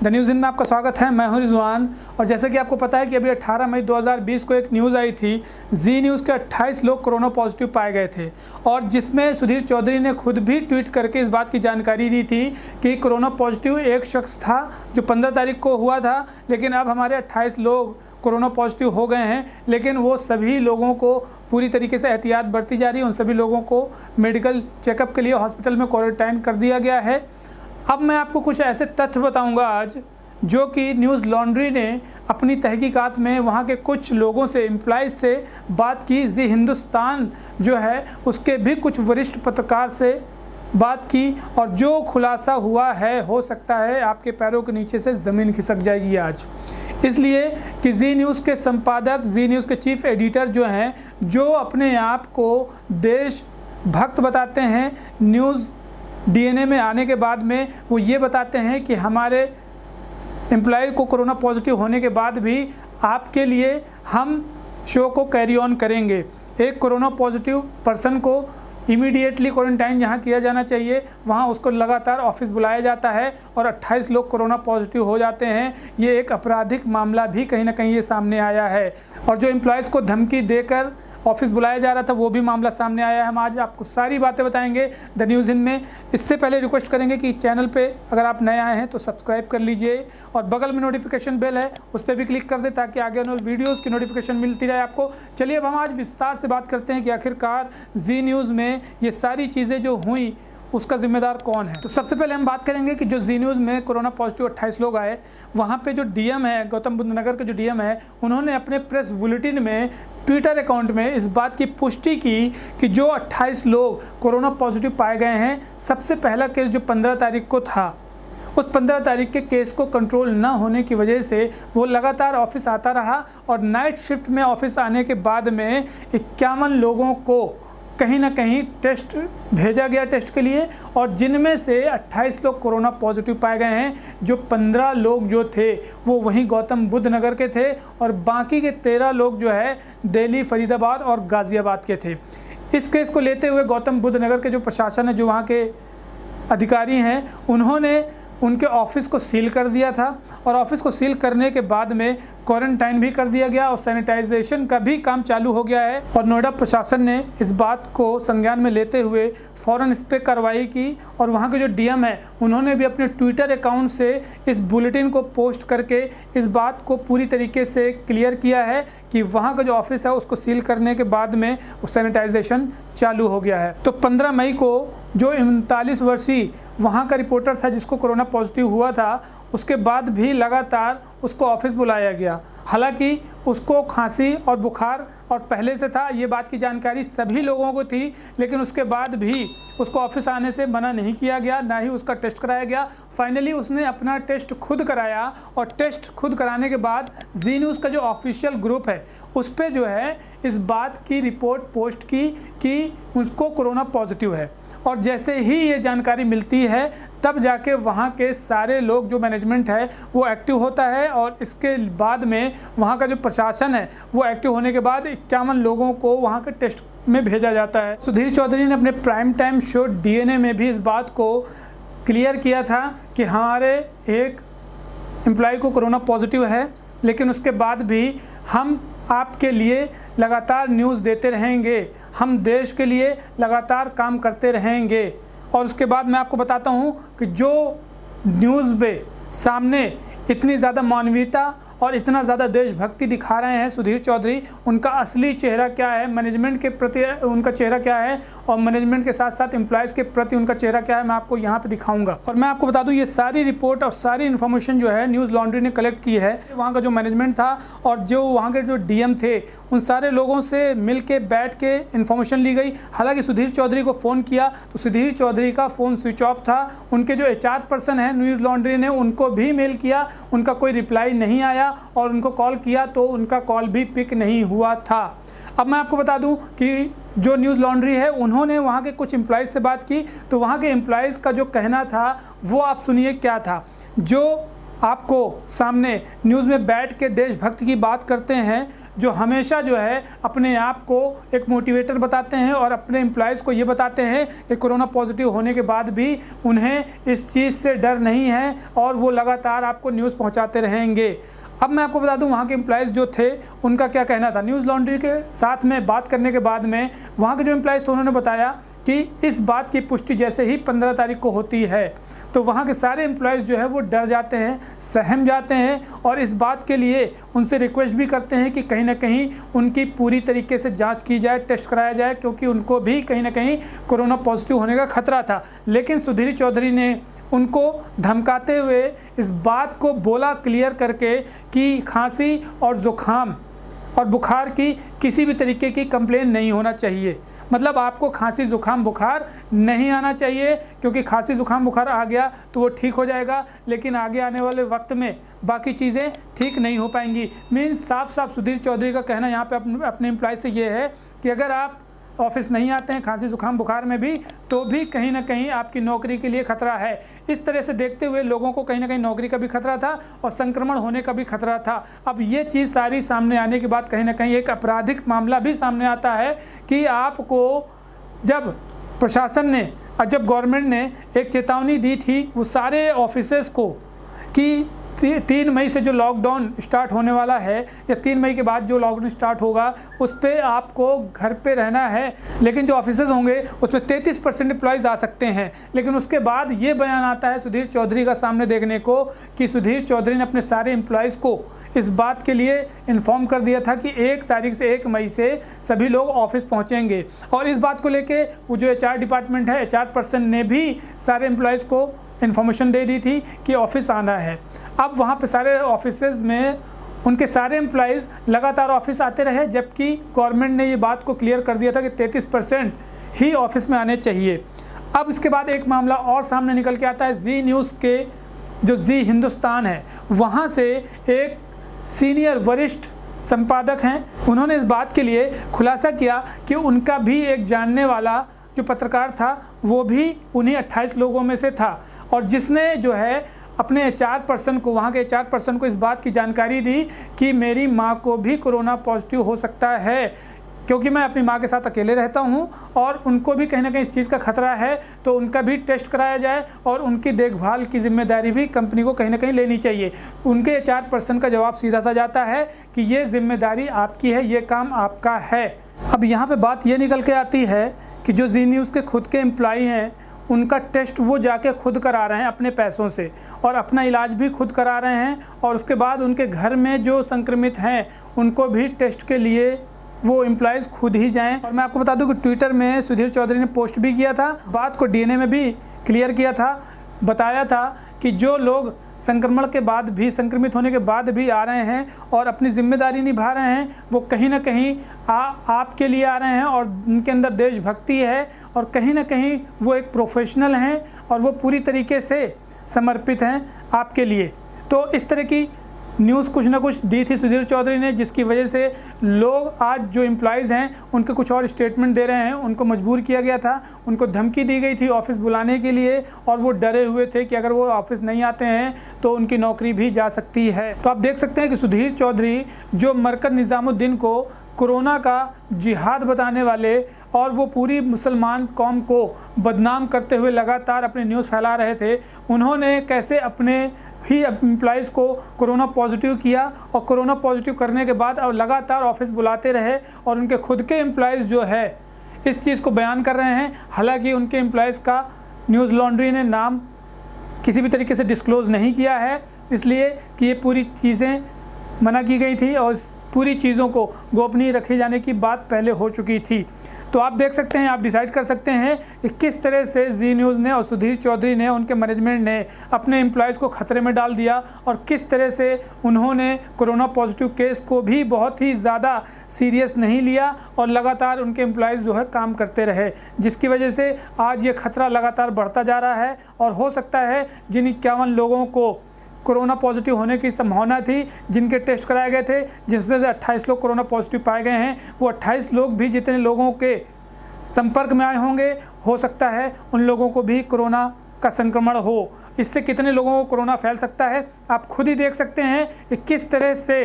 The news इन में आपका स्वागत है। मैं हूं रिजवान। और जैसे कि आपको पता है कि अभी 18 मई 2020 को एक न्यूज़ आई थी, जी न्यूज़ के 28 लोग कोरोना पॉजिटिव पाए गए थे, और जिसमें सुधीर चौधरी ने खुद भी ट्वीट करके इस बात की जानकारी दी थी कि कोरोना पॉजिटिव एक शख्स था जो 15 तारीख को हुआ था, लेकिन अब हमारे 28 लोग कोरोना पॉजिटिव हो गए हैं। लेकिन वो सभी लोगों को पूरी तरीके से एहतियात बरती जा रही है। उन सभी लोगों को मेडिकल चेकअप के लिए हॉस्पिटल में क्वारंटाइन कर दिया गया है। अब मैं आपको कुछ ऐसे तथ्य बताऊंगा आज, जो कि न्यूज़ लॉन्ड्री ने अपनी तहकीकात में वहाँ के कुछ लोगों से, एम्प्लॉइज़ से बात की। जी हिंदुस्तान जो है उसके भी कुछ वरिष्ठ पत्रकार से बात की, और जो खुलासा हुआ है, हो सकता है आपके पैरों के नीचे से ज़मीन खिसक जाएगी आज। इसलिए कि जी न्यूज़ के संपादक, जी न्यूज़ के चीफ एडिटर जो हैं, जो अपने आप को देशभक्त बताते हैं, न्यूज़ डीएनए में आने के बाद में वो ये बताते हैं कि हमारे एम्प्लॉय को कोरोना पॉजिटिव होने के बाद भी आपके लिए हम शो को कैरी ऑन करेंगे। एक कोरोना पॉजिटिव पर्सन को इमीडिएटली क्वारंटाइन जहाँ किया जाना चाहिए, वहाँ उसको लगातार ऑफिस बुलाया जाता है, और 28 लोग कोरोना पॉजिटिव हो जाते हैं। ये एक आपराधिक मामला भी कहीं ना कहीं ये सामने आया है, और जो एम्प्लॉयज़ को धमकी देकर ऑफिस बुलाया जा रहा था वो भी मामला सामने आया है। हम आज आपको सारी बातें बताएंगे द न्यूज़ इन में। इससे पहले रिक्वेस्ट करेंगे कि चैनल पे अगर आप नए आए हैं तो सब्सक्राइब कर लीजिए, और बगल में नोटिफिकेशन बेल है उस पर भी क्लिक कर दें ताकि आगे आने वाली वीडियोज़ की नोटिफिकेशन मिलती रहे आपको। चलिए अब हम आज विस्तार से बात करते हैं कि आखिरकार जी न्यूज़ में ये सारी चीज़ें जो हुई उसका जिम्मेदार कौन है। तो सबसे पहले हम बात करेंगे कि जो जी न्यूज़ में कोरोना पॉजिटिव 28 लोग आए, वहाँ पे जो डीएम है, गौतम बुद्ध नगर के जो डीएम है, उन्होंने अपने प्रेस बुलेटिन में ट्विटर अकाउंट में इस बात की पुष्टि की कि जो 28 लोग कोरोना पॉजिटिव पाए गए हैं, सबसे पहला केस जो 15 तारीख को था, उस 15 तारीख के केस को कंट्रोल ना होने की वजह से वो लगातार ऑफिस आता रहा, और नाइट शिफ्ट में ऑफिस आने के बाद में 51 लोगों को कहीं ना कहीं टेस्ट भेजा गया टेस्ट के लिए, और जिनमें से 28 लोग कोरोना पॉजिटिव पाए गए हैं। जो 15 लोग जो थे वो वहीं गौतम बुद्ध नगर के थे, और बाकी के 13 लोग जो है दिल्ली, फरीदाबाद और गाज़ियाबाद के थे। इस केस को लेते हुए गौतम बुद्ध नगर के जो प्रशासन है, जो वहाँ के अधिकारी हैं, उन्होंने उनके ऑफिस को सील कर दिया था, और ऑफिस को सील करने के बाद में क्वारंटाइन भी कर दिया गया, और सैनिटाइजेशन का भी काम चालू हो गया है। और नोएडा प्रशासन ने इस बात को संज्ञान में लेते हुए फ़ौरन इस पर कार्रवाई की, और वहाँ के जो डीएम है उन्होंने भी अपने ट्विटर अकाउंट से इस बुलेटिन को पोस्ट करके इस बात को पूरी तरीके से क्लियर किया है कि वहाँ का जो ऑफिस है उसको सील करने के बाद में सैनिटाइजेशन चालू हो गया है। तो 15 मई को जो 39 वर्षीय वहाँ का रिपोर्टर था जिसको कोरोना पॉजिटिव हुआ था, उसके बाद भी लगातार उसको ऑफिस बुलाया गया। हालांकि उसको खांसी और बुखार और पहले से था, ये बात की जानकारी सभी लोगों को थी, लेकिन उसके बाद भी उसको ऑफिस आने से मना नहीं किया गया, ना ही उसका टेस्ट कराया गया। फाइनली उसने अपना टेस्ट खुद कराया, और टेस्ट खुद कराने के बाद जी न्यूज़ का जो ऑफिशियल ग्रुप है उस पर जो है इस बात की रिपोर्ट पोस्ट की कि उसको कोरोना पॉजिटिव है। और जैसे ही ये जानकारी मिलती है तब जाके वहाँ के सारे लोग, जो मैनेजमेंट है वो एक्टिव होता है, और इसके बाद में वहाँ का जो प्रशासन है वो एक्टिव होने के बाद 51 लोगों को वहाँ के टेस्ट में भेजा जाता है। सुधीर चौधरी ने अपने प्राइम टाइम शो डीएनए में भी इस बात को क्लियर किया था कि हमारे एक एम्प्लॉय को कोरोना पॉजिटिव है, लेकिन उसके बाद भी हम आपके लिए लगातार न्यूज़ देते रहेंगे, हम देश के लिए लगातार काम करते रहेंगे। और उसके बाद मैं आपको बताता हूँ कि जो न्यूज़ पे सामने इतनी ज़्यादा मानवीयता और इतना ज़्यादा देशभक्ति दिखा रहे हैं सुधीर चौधरी, उनका असली चेहरा क्या है, मैनेजमेंट के प्रति उनका चेहरा क्या है, और मैनेजमेंट के साथ साथ एम्प्लॉयज़ के प्रति उनका चेहरा क्या है, मैं आपको यहाँ पे दिखाऊंगा। और मैं आपको बता दूँ ये सारी रिपोर्ट और सारी इन्फॉर्मेशन जो है न्यूज़ लॉन्ड्री ने कलेक्ट की है। वहाँ का जो मैनेजमेंट था और जो वहाँ के जो डीएम थे, उन सारे लोगों से मिल के बैठ के इन्फॉर्मेशन ली गई। हालाँकि सुधीर चौधरी को फ़ोन किया तो सुधीर चौधरी का फ़ोन स्विच ऑफ था। उनके जो HR पर्सन हैं न्यूज़ लॉन्ड्री ने उनको भी मेल किया, उनका कोई रिप्लाई नहीं आया, और उनको कॉल किया तो उनका कॉल भी पिक नहीं हुआ था। अब मैं आपको बता दूं कि जो न्यूज़ लॉन्ड्री है उन्होंने वहाँ के कुछ एम्प्लॉयज़ से बात की, तो वहाँ के एम्प्लॉयज़ का जो कहना था वो आप सुनिए क्या था। जो आपको सामने न्यूज़ में बैठ के देशभक्ति की बात करते हैं, जो हमेशा जो है अपने आप को एक मोटिवेटर बताते हैं और अपने एम्प्लॉयज़ को ये बताते हैं कि कोरोना पॉजिटिव होने के बाद भी उन्हें इस चीज़ से डर नहीं है और वो लगातार आपको न्यूज़ पहुंचाते रहेंगे। अब मैं आपको बता दूं वहाँ के एम्प्लॉयज़ जो थे उनका क्या कहना था। न्यूज़ लॉन्ड्री के साथ में बात करने के बाद में वहाँ के जो एम्प्लॉयज़ थे उन्होंने बताया कि इस बात की पुष्टि जैसे ही 15 तारीख को होती है तो वहाँ के सारे एम्प्लॉयज़ जो है वो डर जाते हैं, सहम जाते हैं और इस बात के लिए उनसे रिक्वेस्ट भी करते हैं कि कहीं ना कहीं उनकी पूरी तरीके से जांच की जाए, टेस्ट कराया जाए, क्योंकि उनको भी कहीं ना कहीं कोरोना पॉजिटिव होने का खतरा था। लेकिन सुधीर चौधरी ने उनको धमकाते हुए इस बात को बोला क्लियर करके कि खांसी और जुकाम और बुखार की किसी भी तरीके की कंप्लेन नहीं होना चाहिए। मतलब आपको खांसी जुकाम बुखार नहीं आना चाहिए, क्योंकि खांसी जुकाम बुखार आ गया तो वो ठीक हो जाएगा, लेकिन आगे आने वाले वक्त में बाकी चीज़ें ठीक नहीं हो पाएंगी। मीन्स साफ साफ सुधीर चौधरी का कहना यहाँ पे अपने एम्प्लॉय से ये है कि अगर आप ऑफिस नहीं आते हैं खांसी जुकाम बुखार में भी, तो भी कहीं ना कहीं आपकी नौकरी के लिए खतरा है। इस तरह से देखते हुए लोगों को कहीं ना कहीं नौकरी का भी खतरा था और संक्रमण होने का भी खतरा था। अब ये चीज़ सारी सामने आने के बाद कहीं ना कहीं एक आपराधिक मामला भी सामने आता है कि आपको जब प्रशासन ने और जब गवर्नमेंट ने एक चेतावनी दी थी वो सारे ऑफिसेस को कि 3 मई से जो लॉकडाउन स्टार्ट होने वाला है या 3 मई के बाद जो लॉकडाउन स्टार्ट होगा उस पर आपको घर पे रहना है, लेकिन जो ऑफिसेज होंगे उसमें 33% एम्प्लॉयज़ आ सकते हैं। लेकिन उसके बाद ये बयान आता है सुधीर चौधरी का सामने देखने को कि सुधीर चौधरी ने अपने सारे एम्प्लॉयज़ को इस बात के लिए इन्फॉर्म कर दिया था कि 1 तारीख से 1 मई से सभी लोग ऑफिस पहुँचेंगे। और इस बात को लेके वो जो HR डिपार्टमेंट है, HR पर्सन ने भी सारे एम्प्लॉयज़ को इन्फॉर्मेशन दे दी थी कि ऑफिस आना है। अब वहाँ पे सारे ऑफिसेज में उनके सारे एम्प्लॉयज़ लगातार ऑफिस आते रहे, जबकि गवर्नमेंट ने ये बात को क्लियर कर दिया था कि 33% ही ऑफिस में आने चाहिए। अब इसके बाद एक मामला और सामने निकल के आता है। जी न्यूज़ के जो जी हिंदुस्तान है वहाँ से एक सीनियर वरिष्ठ संपादक हैं, उन्होंने इस बात के लिए खुलासा किया कि उनका भी एक जानने वाला जो पत्रकार था वो भी उन्हीं 28 लोगों में से था, और जिसने जो है अपने HR पर्सन को, वहाँ के HR पर्सन को इस बात की जानकारी दी कि मेरी माँ को भी कोरोना पॉजिटिव हो सकता है, क्योंकि मैं अपनी माँ के साथ अकेले रहता हूँ और उनको भी कहीं ना कहीं इस चीज़ का खतरा है, तो उनका भी टेस्ट कराया जाए और उनकी देखभाल की जिम्मेदारी भी कंपनी को कहीं ना कहीं लेनी चाहिए। उनके HR पर्सन का जवाब सीधा सा जाता है कि ये जिम्मेदारी आपकी है, ये काम आपका है। अब यहाँ पर बात ये निकल के आती है कि जो जी न्यूज़ के खुद के एम्प्लॉय हैं उनका टेस्ट वो जाके खुद करा रहे हैं अपने पैसों से, और अपना इलाज भी खुद करा रहे हैं, और उसके बाद उनके घर में जो संक्रमित हैं उनको भी टेस्ट के लिए वो एम्प्लॉयज़ खुद ही जाएं। और मैं आपको बता दूं कि ट्विटर में सुधीर चौधरी ने पोस्ट भी किया था, बात को DNA में भी क्लियर किया था, बताया था कि जो लोग संक्रमण के बाद भी, संक्रमित होने के बाद भी आ रहे हैं और अपनी जिम्मेदारी निभा रहे हैं, वो कहीं ना कहीं आपके लिए आ रहे हैं और उनके अंदर देशभक्ति है और कहीं ना कहीं वो एक प्रोफेशनल हैं और वो पूरी तरीके से समर्पित हैं आपके लिए। तो इस तरह की न्यूज़ कुछ ना कुछ दी थी सुधीर चौधरी ने, जिसकी वजह से लोग आज जो एम्प्लॉयज़ हैं उनके कुछ और स्टेटमेंट दे रहे हैं। उनको मजबूर किया गया था, उनको धमकी दी गई थी ऑफिस बुलाने के लिए, और वो डरे हुए थे कि अगर वो ऑफिस नहीं आते हैं तो उनकी नौकरी भी जा सकती है। तो आप देख सकते हैं कि सुधीर चौधरी जो मरकज़ निज़ामुद्दीन को कोरोना का जिहाद बताने वाले और वो पूरी मुसलमान कौम को बदनाम करते हुए लगातार अपनी न्यूज़ फैला रहे थे, उन्होंने कैसे अपने ही एम्प्लॉयज़ को कोरोना पॉजिटिव किया और कोरोना पॉजिटिव करने के बाद अब लगातार ऑफिस बुलाते रहे, और उनके खुद के एम्प्लॉयज़ जो है इस चीज़ को बयान कर रहे हैं। हालांकि उनके एम्प्लॉयज़ का न्यूज़ लॉन्ड्री ने नाम किसी भी तरीके से डिस्क्लोज़ नहीं किया है, इसलिए कि ये पूरी चीज़ें मना की गई थी और पूरी चीज़ों को गोपनीय रखे जाने की बात पहले हो चुकी थी। तो आप देख सकते हैं, आप डिसाइड कर सकते हैं कि किस तरह से जी न्यूज़ ने और सुधीर चौधरी ने, उनके मैनेजमेंट ने अपने एम्प्लॉयज़ को खतरे में डाल दिया, और किस तरह से उन्होंने कोरोना पॉजिटिव केस को भी बहुत ही ज़्यादा सीरियस नहीं लिया और लगातार उनके एम्प्लॉयज़ जो है काम करते रहे, जिसकी वजह से आज ये खतरा लगातार बढ़ता जा रहा है। और हो सकता है जिन 51 लोगों को कोरोना पॉजिटिव होने की संभावना थी, जिनके टेस्ट कराए गए थे, जिसमें से 28 लोग कोरोना पॉजिटिव पाए गए हैं, वो 28 लोग भी जितने लोगों के संपर्क में आए होंगे, हो सकता है उन लोगों को भी कोरोना का संक्रमण हो। इससे कितने लोगों को कोरोना फैल सकता है आप खुद ही देख सकते हैं कि किस तरह से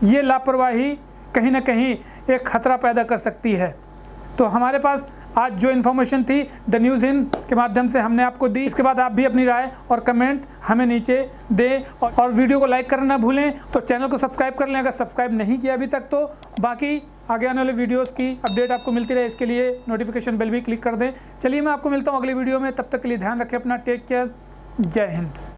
ये लापरवाही कहीं ना कहीं एक खतरा पैदा कर सकती है। तो हमारे पास आज जो इन्फॉर्मेशन थी द न्यूज़ इन के माध्यम से हमने आपको दी। इसके बाद आप भी अपनी राय और कमेंट हमें नीचे दें और वीडियो को लाइक करना ना भूलें। तो चैनल को सब्सक्राइब कर लें अगर सब्सक्राइब नहीं किया अभी तक तो। बाकी आगे आने वाले वीडियोस की अपडेट आपको मिलती रहे इसके लिए नोटिफिकेशन बेल भी क्लिक कर दें। चलिए मैं आपको मिलता हूँ अगली वीडियो में, तब तक के लिए ध्यान रखें अपना, टेक केयर, जय हिंद।